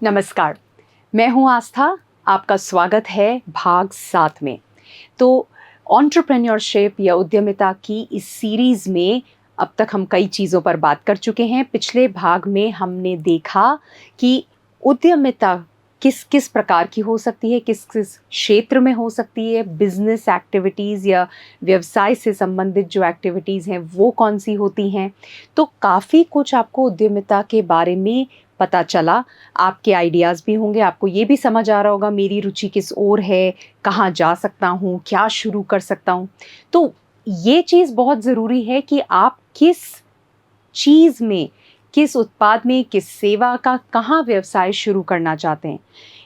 नमस्कार, मैं हूँ आस्था। आपका स्वागत है भाग 7 में। तो एंटरप्रेन्योरशिप या उद्यमिता की इस सीरीज़ में अब तक हम कई चीज़ों पर बात कर चुके हैं। पिछले भाग में हमने देखा कि उद्यमिता किस किस प्रकार की हो सकती है, किस किस क्षेत्र में हो सकती है, बिजनेस एक्टिविटीज़ या व्यवसाय से संबंधित जो एक्टिविटीज़ हैं वो कौन सी होती हैं। तो काफ़ी कुछ आपको उद्यमिता के बारे में पता चला। आपके आइडियाज़ भी होंगे, आपको ये भी समझ आ रहा होगा मेरी रुचि किस ओर है, कहाँ जा सकता हूँ, क्या शुरू कर सकता हूँ। तो ये चीज़ बहुत ज़रूरी है कि आप किस चीज़ में, किस उत्पाद में, किस सेवा का कहाँ व्यवसाय शुरू करना चाहते हैं।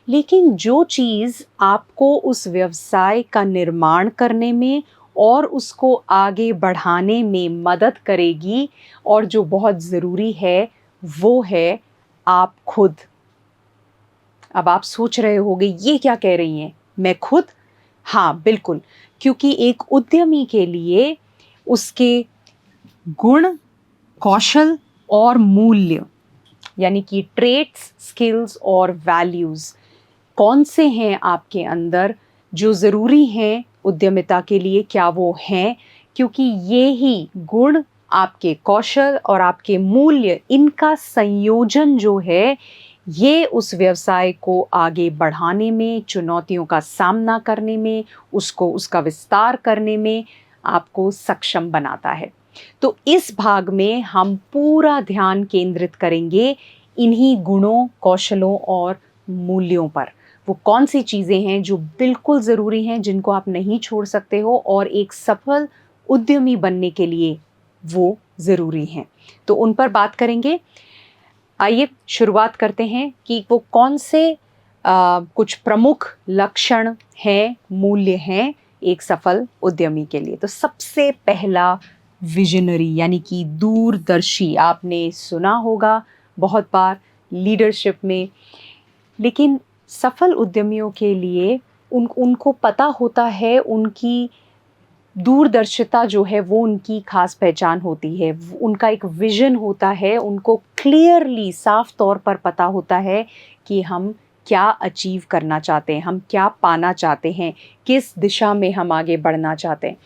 लेकिन जो चीज़ आपको उस व्यवसाय का निर्माण करने में और उसको आगे बढ़ाने में मदद करेगी और जो बहुत ज़रूरी है, वो है आप खुद। अब आप सोच रहे होंगे ये क्या कह रही हैं, मैं खुद? हाँ, बिल्कुल, क्योंकि एक उद्यमी के लिए उसके गुण, कौशल और मूल्य यानी कि ट्रेट्स, स्किल्स और वैल्यूज़ कौन से हैं आपके अंदर जो ज़रूरी हैं उद्यमिता के लिए, क्या वो हैं? क्योंकि ये ही गुण, आपके कौशल और आपके मूल्य, इनका संयोजन जो है, ये उस व्यवसाय को आगे बढ़ाने में, चुनौतियों का सामना करने में, उसको उसका विस्तार करने में आपको सक्षम बनाता है। तो इस भाग में हम पूरा ध्यान केंद्रित करेंगे इन्हीं गुणों, कौशलों और मूल्यों पर। वो कौन सी चीज़ें हैं जो बिल्कुल ज़रूरी हैं, जिनको आप नहीं छोड़ सकते हो और एक सफल उद्यमी बनने के लिए वो ज़रूरी हैं। तो उन पर बात करेंगे। आइए शुरुआत करते हैं कि वो कौन से कुछ प्रमुख लक्षण हैं, मूल्य हैं एक सफल उद्यमी के लिए। तो सबसे पहला विजनरी यानी कि दूरदर्शी। आपने सुना होगा बहुत बार लीडरशिप में, लेकिन सफल उद्यमियों के लिए उनको पता होता है, उनकी दूरदर्शिता जो है वो उनकी खास पहचान होती है। उनका एक विज़न होता है, उनको क्लियरली साफ तौर पर पता होता है कि हम क्या अचीव करना चाहते हैं, हम क्या पाना चाहते हैं, किस दिशा में हम आगे बढ़ना चाहते हैं।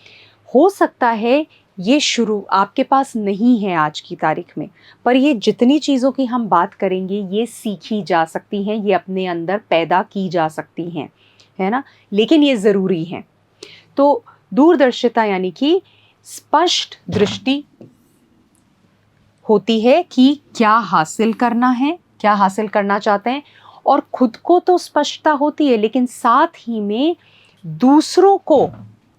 हो सकता है ये शुरू आपके पास नहीं है आज की तारीख में, पर ये जितनी चीज़ों की हम बात करेंगे ये सीखी जा सकती हैं, ये अपने अंदर पैदा की जा सकती हैं, है ना? लेकिन ये ज़रूरी हैं। तो दूरदर्शिता यानी कि स्पष्ट दृष्टि होती है कि क्या हासिल करना है, क्या हासिल करना चाहते हैं, और खुद को तो स्पष्टता होती है, लेकिन साथ ही में दूसरों को,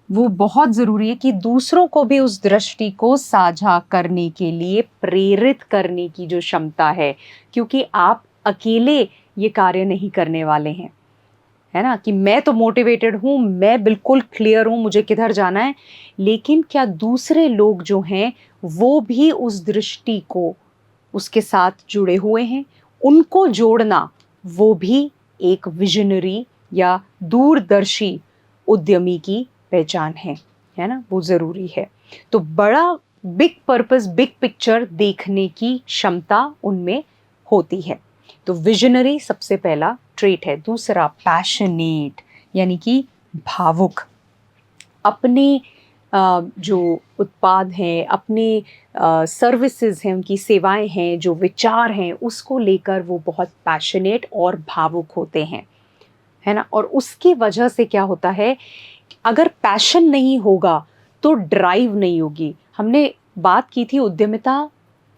वो बहुत ज़रूरी है कि दूसरों को भी उस दृष्टि को साझा करने के लिए प्रेरित करने की जो क्षमता है, क्योंकि आप अकेले ये कार्य नहीं करने वाले हैं, है ना? कि मैं तो मोटिवेटेड हूँ, मैं बिल्कुल क्लियर हूँ मुझे किधर जाना है, लेकिन क्या दूसरे लोग जो हैं वो भी उस दृष्टि को उसके साथ जुड़े हुए हैं? उनको जोड़ना वो भी एक विजनरी या दूरदर्शी उद्यमी की पहचान है ना? वो ज़रूरी है। तो बड़ा बिग पर्पस, बिग पिक्चर देखने की क्षमता उनमें होती है। तो विजनरी सबसे पहला ट्रेट है। दूसरा पैशनेट यानी कि भावुक। अपने जो उत्पाद हैं, अपने सर्विसेज हैं, उनकी सेवाएं हैं, जो विचार हैं, उसको लेकर वो बहुत पैशनेट और भावुक होते हैं, है ना? और उसकी वजह से क्या होता है, अगर पैशन नहीं होगा तो ड्राइव नहीं होगी। हमने बात की थी उद्यमिता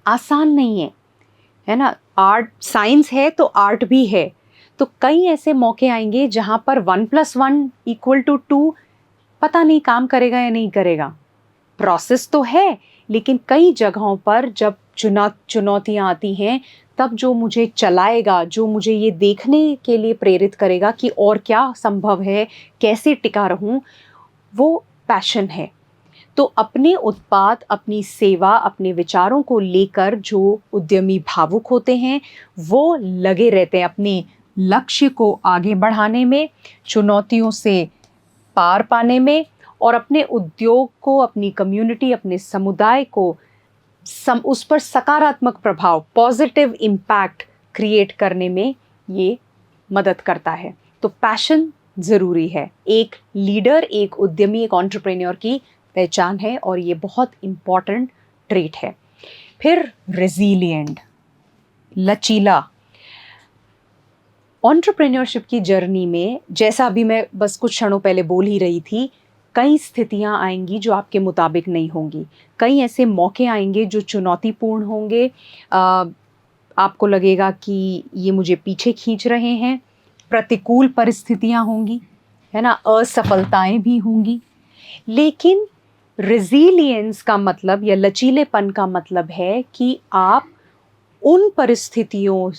आसान नहीं है ना? आर्ट साइंस है तो आर्ट भी है। तो कई ऐसे मौके आएंगे जहाँ पर 1+1=2, पता नहीं काम करेगा या नहीं करेगा। प्रोसेस तो है, लेकिन कई जगहों पर जब चुनौतियाँ आती हैं, तब जो मुझे चलाएगा, जो मुझे ये देखने के लिए प्रेरित करेगा कि और क्या संभव है, कैसे टिका रहूं, वो पैशन है। तो अपने उत्पाद, अपनी सेवा, अपने विचारों को लेकर जो उद्यमी भावुक होते हैं, वो लगे रहते हैं अपने लक्ष्य को आगे बढ़ाने में, चुनौतियों से पार पाने में, और अपने उद्योग को, अपनी कम्युनिटी, अपने समुदाय को उस पर सकारात्मक प्रभाव, पॉजिटिव इम्पैक्ट क्रिएट करने में ये मदद करता है। तो पैशन ज़रूरी है, एक लीडर, एक उद्यमी, एक एंटरप्रेन्योर की पहचान है और ये बहुत इम्पॉर्टेंट ट्रेट है। फिर रेजिलिएंट, लचीला। एंटरप्रेन्योरशिप की जर्नी में, जैसा अभी मैं बस कुछ क्षणों पहले बोल ही रही थी, कई स्थितियां आएंगी जो आपके मुताबिक नहीं होंगी, कई ऐसे मौके आएंगे जो चुनौतीपूर्ण होंगे, आपको लगेगा कि ये मुझे पीछे खींच रहे हैं, प्रतिकूल परिस्थितियां होंगी, है ना, असफलताएं भी होंगी। लेकिन रेजिलियंस का मतलब या लचीलेपन का मतलब है कि आप उन परिस्थितियों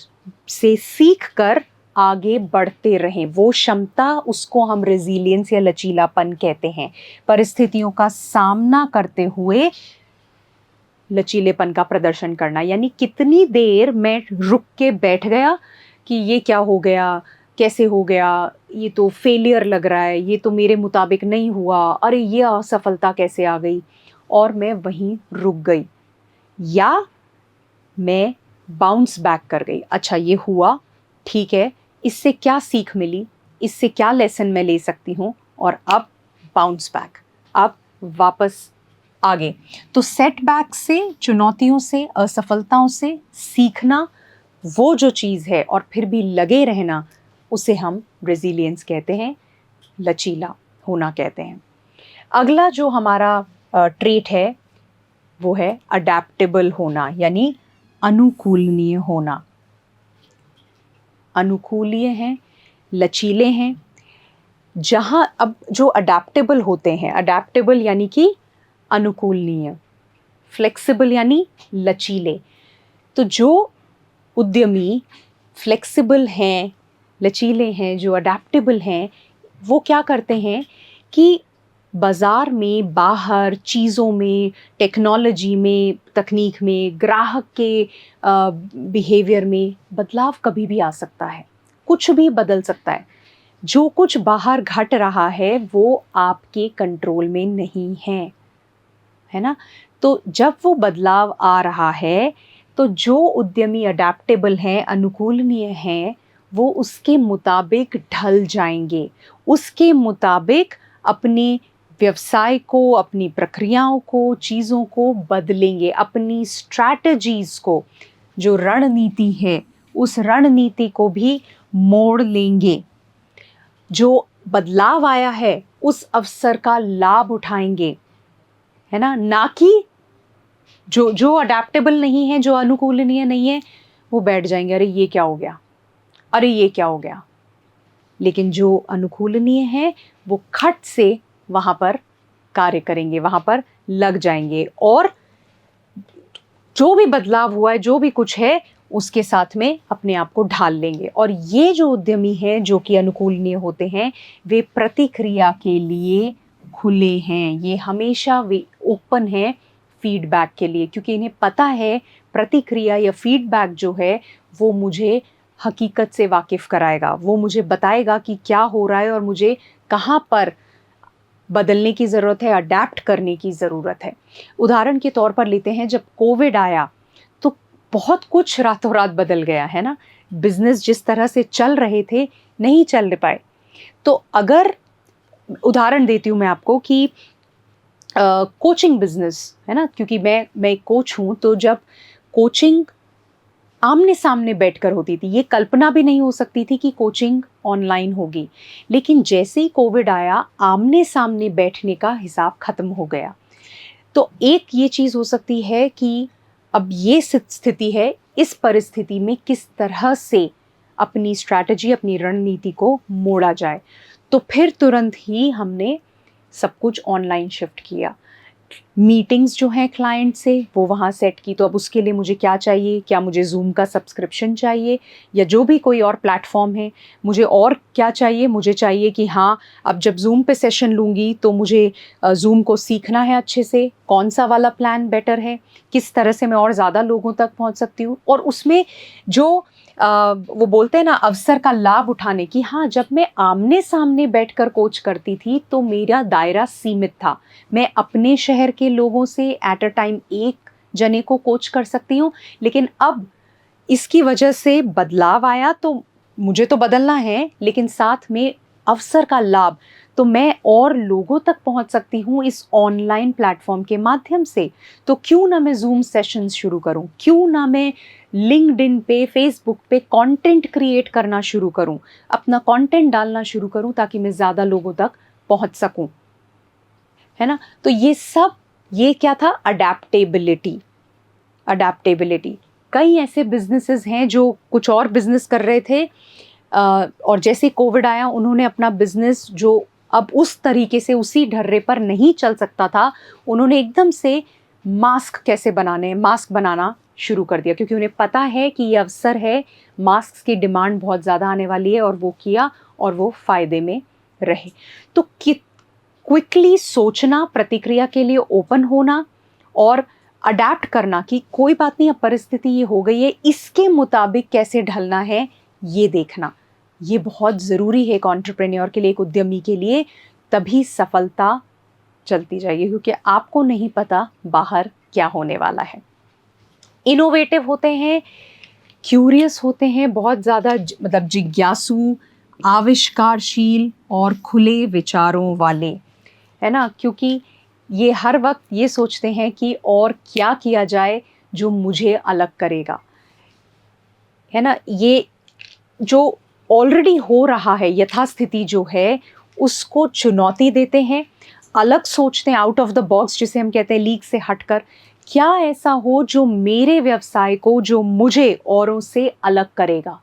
से सीख कर आगे बढ़ते रहें। वो क्षमता, उसको हम रेजिलियंस या लचीलापन कहते हैं। परिस्थितियों का सामना करते हुए लचीलेपन का प्रदर्शन करना, यानी कितनी देर मैं रुक के बैठ गया कि ये क्या हो गया, कैसे हो गया, ये तो फेलियर लग रहा है, ये तो मेरे मुताबिक नहीं हुआ, अरे ये असफलता कैसे आ गई, और मैं वहीं रुक गई, या मैं बाउंस बैक कर गई। अच्छा ये हुआ, ठीक है, इससे क्या सीख मिली, इससे क्या लेसन मैं ले सकती हूँ, और अब बाउंस बैक, अब वापस आगे। तो सेटबैक से, चुनौतियों से, असफलताओं से सीखना, वो जो चीज़ है और फिर भी लगे रहना, उसे हम रेजिलियंस कहते हैं, लचीला होना कहते हैं। अगला जो हमारा ट्रेट है वो है अडैप्टेबल होना, यानी अनुकूलनीय होना। अनुकूलीय हैं, लचीले हैं। जहाँ अब जो अडैप्टेबल होते हैं, अडैप्टेबल यानी कि अनुकूलनीय, फ्लेक्सिबल यानी लचीले। तो जो उद्यमी फ्लेक्सिबल हैं, लचीले हैं, जो अडैप्टेबल हैं, वो क्या करते हैं कि बाज़ार में, बाहर, चीज़ों में, टेक्नोलॉजी में, तकनीक में, ग्राहक के बिहेवियर में बदलाव कभी भी आ सकता है, कुछ भी बदल सकता है। जो कुछ बाहर घट रहा है वो आपके कंट्रोल में नहीं है ना। तो जब वो बदलाव आ रहा है तो जो उद्यमी अडैप्टेबल हैं, अनुकूलनीय हैं, वो उसके मुताबिक ढल जाएंगे, उसके मुताबिक अपने व्यवसाय को, अपनी प्रक्रियाओं को, चीज़ों को बदलेंगे, अपनी स्ट्रैटेजीज़ को, जो रणनीति है, उस रणनीति को भी मोड़ लेंगे। जो बदलाव आया है उस अवसर का लाभ उठाएंगे, है ना कि जो अडैप्टेबल नहीं है, जो अनुकूलनीय नहीं है, वो बैठ जाएंगे, अरे ये क्या हो गया, अरे ये क्या हो गया। लेकिन जो अनुकूलनीय है वो खट से वहां पर कार्य करेंगे, वहां पर लग जाएंगे, और जो भी बदलाव हुआ है, जो भी कुछ है, उसके साथ में अपने आप को ढाल लेंगे। और ये जो उद्यमी हैं, जो कि अनुकूलनीय होते हैं, वे प्रतिक्रिया के लिए खुले हैं, ये हमेशा वे ओपन हैं फीडबैक के लिए, क्योंकि इन्हें पता है प्रतिक्रिया या फीडबैक जो है वो मुझे हकीकत से वाकिफ़ कराएगा, वो मुझे बताएगा कि क्या हो रहा है और मुझे कहाँ पर बदलने की ज़रूरत है, अडैप्ट करने की ज़रूरत है। उदाहरण के तौर पर लेते हैं, जब कोविड आया तो बहुत कुछ रातों रात बदल गया, है ना। बिजनेस जिस तरह से चल रहे थे नहीं चल पाए। तो अगर उदाहरण देती हूँ मैं आपको कि कोचिंग बिजनेस, है ना, क्योंकि मैं कोच हूँ, तो जब कोचिंग आमने सामने बैठकर होती थी, ये कल्पना भी नहीं हो सकती थी कि कोचिंग ऑनलाइन होगी। लेकिन जैसे ही कोविड आया, आमने सामने बैठने का हिसाब खत्म हो गया। तो एक ये चीज़ हो सकती है कि अब ये स्थिति है, इस परिस्थिति में किस तरह से अपनी स्ट्रैटेजी, अपनी रणनीति को मोड़ा जाए। तो फिर तुरंत ही हमने सब कुछ ऑनलाइन शिफ्ट किया। मीटिंग्स जो हैं क्लाइंट से, वो वहाँ सेट की। तो अब उसके लिए मुझे क्या चाहिए, क्या मुझे जूम का सब्सक्रिप्शन चाहिए या जो भी कोई और प्लेटफॉर्म है, मुझे और क्या चाहिए, मुझे चाहिए कि हाँ, अब जब जूम पे सेशन लूँगी तो मुझे जूम को सीखना है अच्छे से, कौन सा वाला प्लान बेटर है, किस तरह से मैं और ज़्यादा लोगों तक पहुँच सकती हूँ। और उसमें जो वो बोलते हैं ना, अवसर का लाभ उठाने की। हाँ, जब मैं आमने सामने बैठकर कोच करती थी तो मेरा दायरा सीमित था, मैं अपने शहर के लोगों से एट अ टाइम एक जने को कोच कर सकती हूँ। लेकिन अब इसकी वजह से बदलाव आया, तो मुझे तो बदलना है, लेकिन साथ में अवसर का लाभ तो मैं और लोगों तक पहुंच सकती हूँ इस ऑनलाइन प्लेटफॉर्म के माध्यम से। तो क्यों ना मैं जूम सेशंस शुरू करूँ, क्यों ना मैं लिंक्डइन पे, फेसबुक पे कंटेंट क्रिएट करना शुरू करूँ, अपना कंटेंट डालना शुरू करूँ, ताकि मैं ज़्यादा लोगों तक पहुंच सकूँ, है ना। तो ये सब, ये क्या था, अडेप्टेबिलिटी। अडेप्टेबिलिटी। कई ऐसे बिजनेसेस हैं जो कुछ और बिजनेस कर रहे थे, और जैसे कोविड आया उन्होंने अपना बिजनेस जो अब उस तरीके से उसी ढर्रे पर नहीं चल सकता था, उन्होंने एकदम से मास्क कैसे बनाने, मास्क बनाना शुरू कर दिया, क्योंकि उन्हें पता है कि ये अवसर है, मास्क की डिमांड बहुत ज़्यादा आने वाली है, और वो किया और वो फ़ायदे में रहे। तो क्विकली सोचना, प्रतिक्रिया के लिए ओपन होना और अडैप्ट करना कि कोई बात नहीं, अब परिस्थिति ये हो गई है, इसके मुताबिक कैसे ढलना है, ये देखना, ये बहुत ज़रूरी है एक एंटरप्रेन्योर के लिए, एक उद्यमी के लिए। तभी सफलता चलती जाएगी, क्योंकि आपको नहीं पता बाहर क्या होने वाला है। इनोवेटिव होते हैं, क्यूरियस होते हैं, बहुत ज़्यादा मतलब जिज्ञासु, आविष्कारशील और खुले विचारों वाले, है ना। क्योंकि ये हर वक्त ये सोचते हैं कि और क्या किया जाए जो मुझे अलग करेगा, है ना। ये जो ऑलरेडी हो रहा है, यथास्थिति जो है, उसको चुनौती देते हैं, अलग सोचते हैं, आउट ऑफ द बॉक्स जिसे हम कहते हैं, लीक से हटकर, क्या ऐसा हो जो मेरे व्यवसाय को, जो मुझे औरों से अलग करेगा,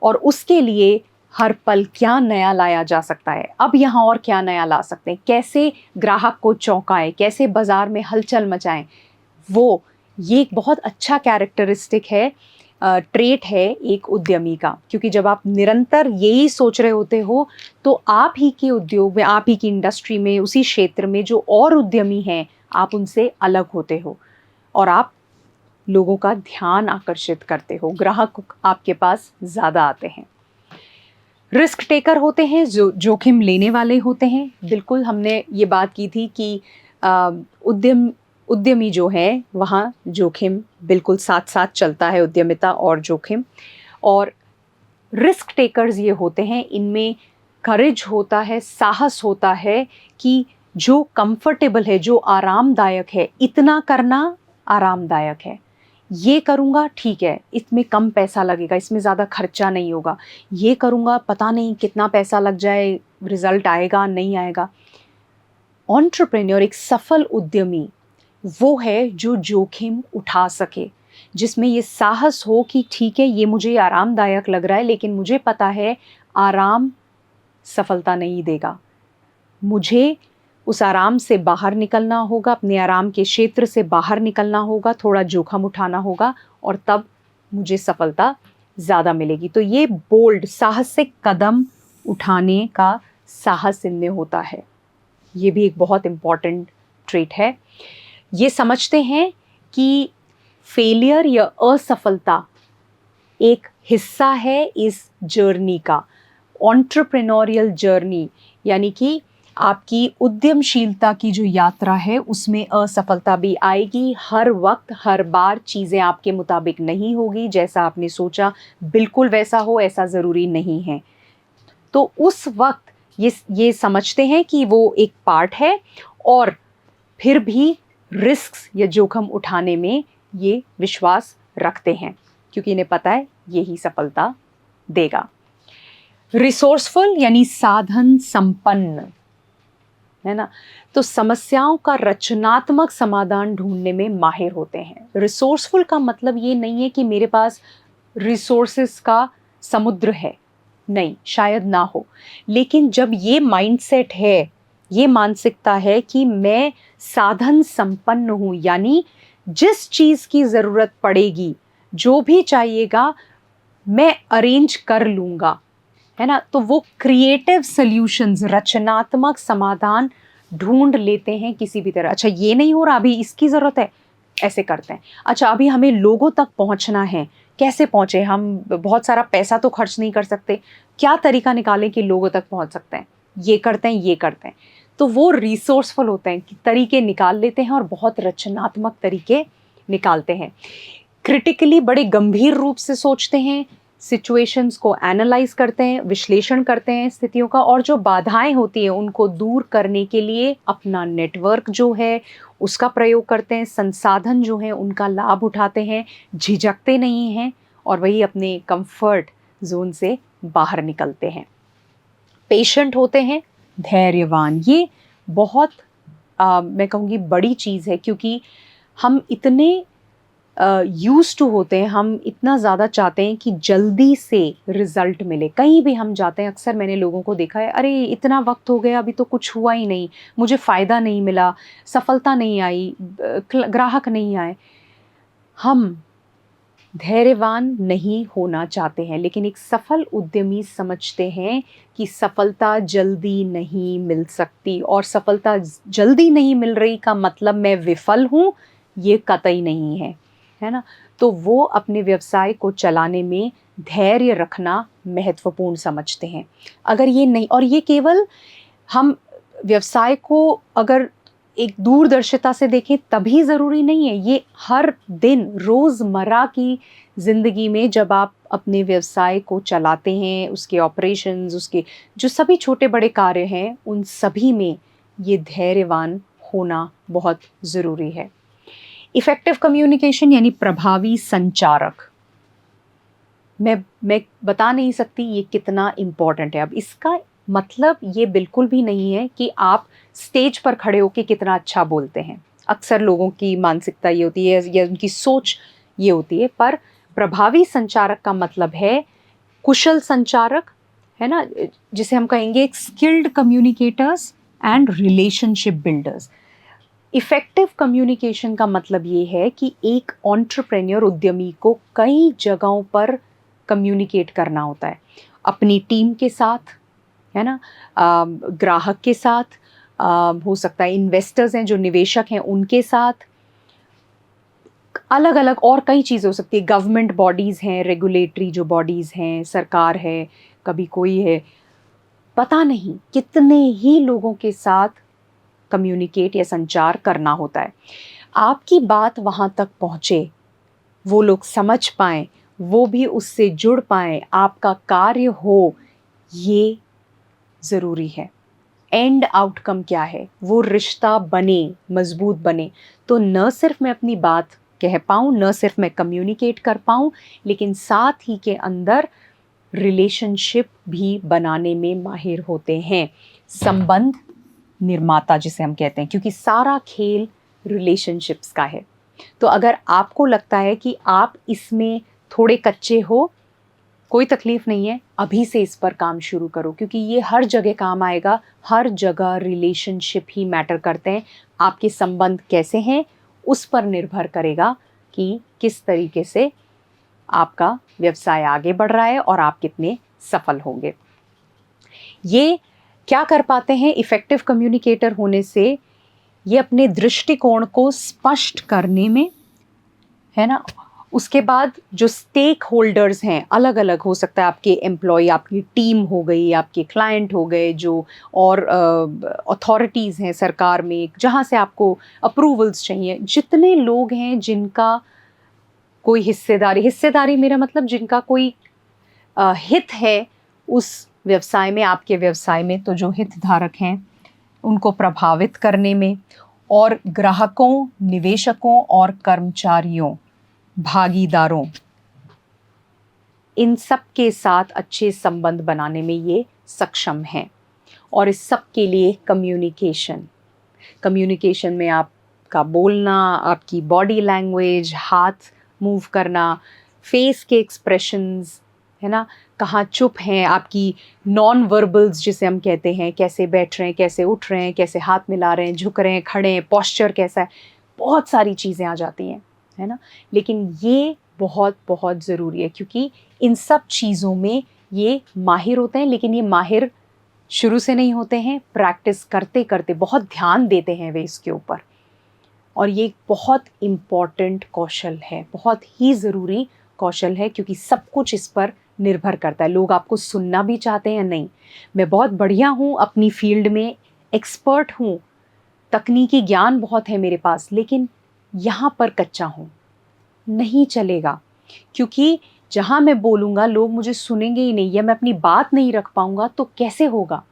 और उसके लिए हर पल क्या नया लाया जा सकता है, अब यहाँ और क्या नया ला सकते हैं, कैसे ग्राहक को चौंकाएं, कैसे बाजार में हलचल मचाएं। वो ये एक बहुत अच्छा कैरेक्टरिस्टिक है, ट्रेट है एक उद्यमी का, क्योंकि जब आप निरंतर यही सोच रहे होते हो, तो आप ही के उद्योग में, आप ही की इंडस्ट्री में, उसी क्षेत्र में जो और उद्यमी हैं, आप उनसे अलग होते हो और आप लोगों का ध्यान आकर्षित करते हो, ग्राहक आपके पास ज़्यादा आते हैं। रिस्क टेकर होते हैं, जो जोखिम लेने वाले होते हैं। बिल्कुल, हमने ये बात की थी कि उद्यमी जो है, वहाँ जोखिम बिल्कुल साथ साथ चलता है, उद्यमिता और जोखिम। और रिस्क टेकर्स ये होते हैं, इनमें करेज होता है, साहस होता है कि जो कंफर्टेबल है, जो आरामदायक है, इतना करना आरामदायक है, ये करूँगा ठीक है, इसमें कम पैसा लगेगा, इसमें ज़्यादा खर्चा नहीं होगा, ये करूँगा पता नहीं कितना पैसा लग जाए, रिजल्ट आएगा नहीं आएगा। एंटरप्रेन्योर, एक सफल उद्यमी वो है जो जोखिम उठा सके, जिसमें ये साहस हो कि ठीक है, ये मुझे आरामदायक लग रहा है, लेकिन मुझे पता है आराम सफलता नहीं देगा, मुझे उस आराम से बाहर निकलना होगा, अपने आराम के क्षेत्र से बाहर निकलना होगा, थोड़ा जोखिम उठाना होगा, और तब मुझे सफलता ज़्यादा मिलेगी। तो ये बोल्ड, साहसिक कदम उठाने का साहस इनमें होता है, ये भी एक बहुत इम्पॉर्टेंट ट्रेट है। ये समझते हैं कि फेलियर या असफलता एक हिस्सा है इस जर्नी का, एंटरप्रेन्योरियल जर्नी, यानी कि आपकी उद्यमशीलता की जो यात्रा है, उसमें असफलता भी आएगी, हर वक्त हर बार चीज़ें आपके मुताबिक नहीं होगी, जैसा आपने सोचा बिल्कुल वैसा हो, ऐसा ज़रूरी नहीं है। तो उस वक्त ये समझते हैं कि वो एक पार्ट है, और फिर भी रिस्क या जोखिम उठाने में ये विश्वास रखते हैं, क्योंकि इन्हें पता है यही सफलता देगा। रिसोर्सफुल यानी साधन संपन्न, है ना। तो समस्याओं का रचनात्मक समाधान ढूंढने में माहिर होते हैं। रिसोर्सफुल का मतलब ये नहीं है कि मेरे पास रिसोर्सेस का समुद्र है, नहीं, शायद ना हो, लेकिन जब ये माइंडसेट है, ये मानसिकता है कि मैं साधन संपन्न हूँ, यानी जिस चीज़ की ज़रूरत पड़ेगी, जो भी चाहिएगा, मैं अरेंज कर लूँगा, है ना। तो वो क्रिएटिव सॉल्यूशंस, रचनात्मक समाधान ढूंढ लेते हैं किसी भी तरह। अच्छा, ये नहीं हो रहा, अभी इसकी ज़रूरत है, ऐसे करते हैं। अच्छा, अभी हमें लोगों तक पहुंचना है, कैसे पहुंचे, हम बहुत सारा पैसा तो खर्च नहीं कर सकते, क्या तरीका निकालें कि लोगों तक पहुंच सकते हैं, ये करते हैं, ये करते हैं। तो वो रिसोर्सफुल होते हैं कि तरीके निकाल लेते हैं और बहुत रचनात्मक तरीके निकालते हैं। क्रिटिकली बड़े गंभीर रूप से सोचते हैं, सिचुएशंस को एनालाइज करते हैं, विश्लेषण करते हैं स्थितियों का, और जो बाधाएं होती हैं उनको दूर करने के लिए अपना नेटवर्क जो है उसका प्रयोग करते हैं, संसाधन जो हैं उनका लाभ उठाते हैं, झिझकते नहीं हैं और वही अपने कंफर्ट जोन से बाहर निकलते हैं। पेशेंट होते हैं, धैर्यवान। ये बहुत मैं कहूँगी बड़ी चीज़ है, क्योंकि हम इतने यूज्ड टू होते हैं, हम इतना ज़्यादा चाहते हैं कि जल्दी से रिजल्ट मिले। कहीं भी हम जाते हैं, अक्सर मैंने लोगों को देखा है, अरे इतना वक्त हो गया अभी तो कुछ हुआ ही नहीं, मुझे फ़ायदा नहीं मिला, सफलता नहीं आई, ग्राहक नहीं आए। हम धैर्यवान नहीं होना चाहते हैं, लेकिन एक सफल उद्यमी समझते हैं कि सफलता जल्दी नहीं मिल सकती, और सफलता जल्दी नहीं मिल रही का मतलब मैं विफल हूँ, ये कतई नहीं है, है ना। तो वो अपने व्यवसाय को चलाने में धैर्य रखना महत्वपूर्ण समझते हैं। अगर ये नहीं, और ये केवल हम व्यवसाय को अगर एक दूरदर्शिता से देखें तभी ज़रूरी नहीं है, ये हर दिन रोज़मर्रा की ज़िंदगी में जब आप अपने व्यवसाय को चलाते हैं, उसके ऑपरेशंस, उसके जो सभी छोटे बड़े कार्य हैं, उन सभी में ये धैर्यवान होना बहुत ज़रूरी है। इफ़ेक्टिव कम्युनिकेशन यानी प्रभावी संचारक, मैं बता नहीं सकती ये कितना इम्पॉर्टेंट है। अब इसका मतलब ये बिल्कुल भी नहीं है कि आप स्टेज पर खड़े होकर कितना अच्छा बोलते हैं। अक्सर लोगों की मानसिकता ये होती है या उनकी सोच ये होती है, पर प्रभावी संचारक का मतलब है कुशल संचारक, है ना, जिसे हम कहेंगे एक skilled communicators and relationship builders. Effective communication का मतलब ये है कि एक एंटरप्रेन्योर उद्यमी को कई जगहों पर कम्युनिकेट करना होता है, अपनी टीम के साथ, है ना, ग्राहक के साथ, हो सकता है इन्वेस्टर्स हैं जो निवेशक हैं उनके साथ, अलग अलग और कई चीज़ें हो सकती है, गवर्नमेंट बॉडीज़ हैं, रेगुलेटरी जो बॉडीज़ हैं, सरकार है, कभी कोई है, पता नहीं कितने ही लोगों के साथ कम्युनिकेट या संचार करना होता है। आपकी बात वहाँ तक पहुँचे, वो लोग समझ पाएँ, वो भी उससे जुड़ पाएँ, आपका कार्य हो, ये ज़रूरी है। एंड आउटकम क्या है, वो रिश्ता बने, मजबूत बने। तो न सिर्फ मैं अपनी बात कह पाऊँ, न सिर्फ मैं कम्युनिकेट कर पाऊँ, लेकिन साथ ही के अंदर रिलेशनशिप भी बनाने में माहिर होते हैं, संबंध निर्माता जिसे हम कहते हैं, क्योंकि सारा खेल रिलेशनशिप्स का है। तो अगर आपको लगता है कि आप इसमें थोड़े कच्चे हो, कोई तकलीफ नहीं है, अभी से इस पर काम शुरू करो, क्योंकि ये हर जगह काम आएगा। हर जगह रिलेशनशिप ही मैटर करते हैं। आपके संबंध कैसे हैं उस पर निर्भर करेगा कि किस तरीके से आपका व्यवसाय आगे बढ़ रहा है और आप कितने सफल होंगे। ये क्या कर पाते हैं इफ़ेक्टिव कम्युनिकेटर होने से, ये अपने दृष्टिकोण को स्पष्ट करने में, है ना, उसके बाद जो स्टेक होल्डर्स हैं, अलग अलग हो सकता है, आपके एम्प्लॉय, आपकी टीम हो गई, आपके क्लाइंट हो गए, जो और अथॉरिटीज़ हैं सरकार में जहाँ से आपको अप्रूवल्स चाहिए, जितने लोग हैं जिनका कोई हिस्सेदारी मेरा मतलब जिनका कोई हित है उस व्यवसाय में, आपके व्यवसाय में, तो जो हितधारक हैं उनको प्रभावित करने में, और ग्राहकों, निवेशकों और कर्मचारियों, भागीदारों, इन सब के साथ अच्छे संबंध बनाने में ये सक्षम हैं। और इस सब के लिए कम्युनिकेशन में आपका बोलना, आपकी बॉडी लैंग्वेज, हाथ मूव करना, फेस के एक्सप्रेशंस, है ना, कहाँ चुप हैं, आपकी नॉन वर्बल्स जिसे हम कहते हैं, कैसे बैठ रहे हैं, कैसे उठ रहे हैं, कैसे हाथ मिला रहे हैं, झुक रहे हैं, खड़े हैं, पॉस्चर कैसा है, बहुत सारी चीज़ें आ जाती हैं, है ना। लेकिन ये बहुत बहुत ज़रूरी है, क्योंकि इन सब चीज़ों में ये माहिर होते हैं, लेकिन ये माहिर शुरू से नहीं होते हैं, प्रैक्टिस करते करते बहुत ध्यान देते हैं वे इसके ऊपर। और ये बहुत इम्पॉर्टेंट कौशल है, बहुत ही ज़रूरी कौशल है, क्योंकि सब कुछ इस पर निर्भर करता है। लोग आपको सुनना भी चाहते हैं या नहीं। मैं बहुत बढ़िया हूँ, अपनी फील्ड में एक्सपर्ट हूँ, तकनीकी ज्ञान बहुत है मेरे पास, लेकिन यहाँ पर कच्चा हूँ, नहीं चलेगा, क्योंकि जहाँ मैं बोलूँगा लोग मुझे सुनेंगे ही नहीं या मैं अपनी बात नहीं रख पाऊँगा तो कैसे होगा?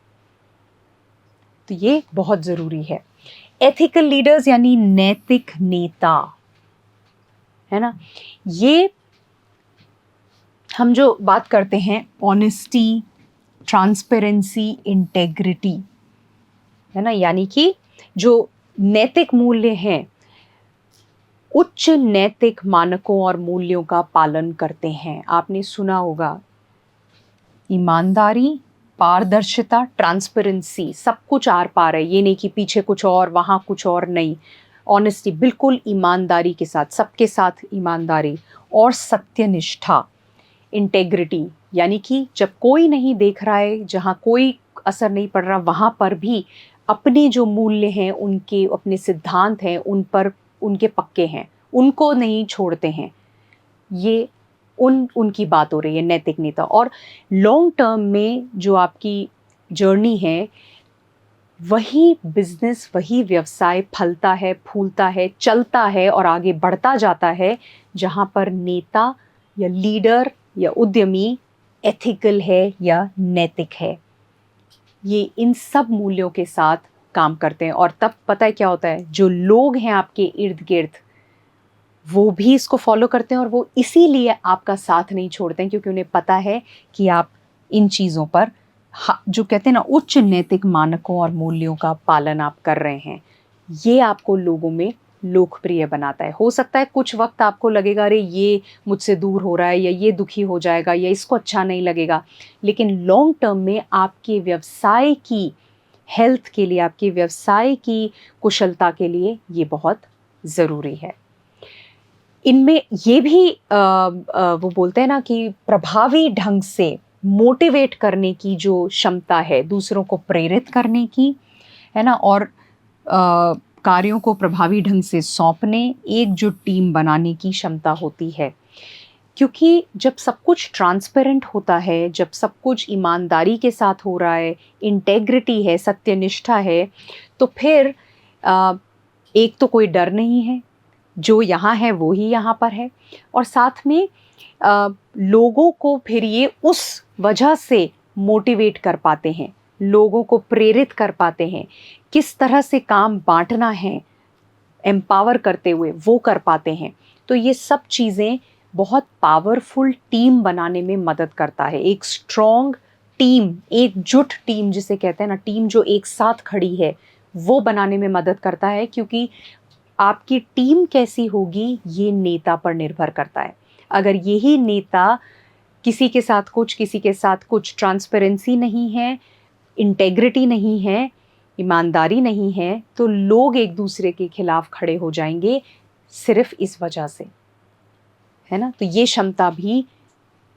तो ये बहुत ज़रूरी है। एथिकल लीडर्स यानी नैतिक नेता, है ना? ये हम जो बात करते हैं ऑनेस्टी, ट्रांसपेरेंसी, इंटेग्रिटी, है ना? यानी कि जो नैतिक मूल्य हैं, उच्च नैतिक मानकों और मूल्यों का पालन करते हैं। आपने सुना होगा ईमानदारी, पारदर्शिता, ट्रांसपेरेंसी, सब कुछ आर पार है। ये नहीं कि पीछे कुछ और वहाँ कुछ और, नहीं। ऑनेस्टी, बिल्कुल ईमानदारी के साथ, सबके साथ ईमानदारी और सत्यनिष्ठा। इंटेग्रिटी यानी कि जब कोई नहीं देख रहा है, जहाँ कोई असर नहीं पड़ रहा, वहाँ पर भी अपने जो मूल्य हैं, उनके अपने सिद्धांत हैं, उन पर उनके पक्के हैं, उनको नहीं छोड़ते हैं। ये उनकी बात हो रही है, नैतिक नेता। और लॉन्ग टर्म में जो आपकी जर्नी है, वही बिजनेस, वही व्यवसाय फलता है, फूलता है, चलता है और आगे बढ़ता जाता है, जहाँ पर नेता या लीडर या उद्यमी एथिकल है या नैतिक है। ये इन सब मूल्यों के साथ काम करते हैं। और तब पता है क्या होता है, जो लोग हैं आपके इर्द गिर्द, वो भी इसको फॉलो करते हैं और वो इसीलिए आपका साथ नहीं छोड़ते हैं, क्योंकि उन्हें पता है कि आप इन चीज़ों पर जो कहते हैं ना, उच्च नैतिक मानकों और मूल्यों का पालन आप कर रहे हैं। ये आपको लोगों में लोकप्रिय बनाता है। हो सकता है कुछ वक्त आपको लगेगा अरे ये मुझसे दूर हो रहा है, या ये दुखी हो जाएगा, या इसको अच्छा नहीं लगेगा, लेकिन लॉन्ग टर्म में आपके व्यवसाय की हेल्थ के लिए, आपके व्यवसाय की कुशलता के लिए ये बहुत ज़रूरी है। इनमें ये भी वो बोलते हैं ना कि प्रभावी ढंग से मोटिवेट करने की जो क्षमता है, दूसरों को प्रेरित करने की, है ना? और कार्यों को प्रभावी ढंग से सौंपने, एकजुट टीम बनाने की क्षमता होती है। क्योंकि जब सब कुछ ट्रांसपेरेंट होता है, जब सब कुछ ईमानदारी के साथ हो रहा है, इंटेग्रिटी है, सत्यनिष्ठा है, तो फिर एक तो कोई डर नहीं है, जो यहाँ है वो ही यहाँ पर है। और साथ में लोगों को फिर ये उस वजह से मोटिवेट कर पाते हैं, लोगों को प्रेरित कर पाते हैं, किस तरह से काम बांटना है, एम्पावर करते हुए वो कर पाते हैं। तो ये सब चीज़ें बहुत पावरफुल टीम बनाने में मदद करता है। एक स्ट्रॉन्ग टीम, एकजुट टीम जिसे कहते हैं ना, टीम जो एक साथ खड़ी है, वो बनाने में मदद करता है। क्योंकि आपकी टीम कैसी होगी ये नेता पर निर्भर करता है। अगर यही नेता किसी के साथ कुछ, किसी के साथ कुछ, ट्रांसपेरेंसी नहीं है, इंटेग्रिटी नहीं है, ईमानदारी नहीं है, तो लोग एक दूसरे के खिलाफ खड़े हो जाएंगे सिर्फ इस वजह से, है ना? तो ये क्षमता भी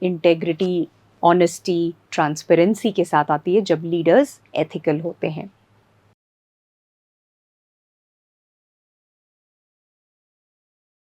इंटेग्रिटी, ऑनेस्टी, ट्रांसपेरेंसी के साथ आती है जब लीडर्स एथिकल होते हैं।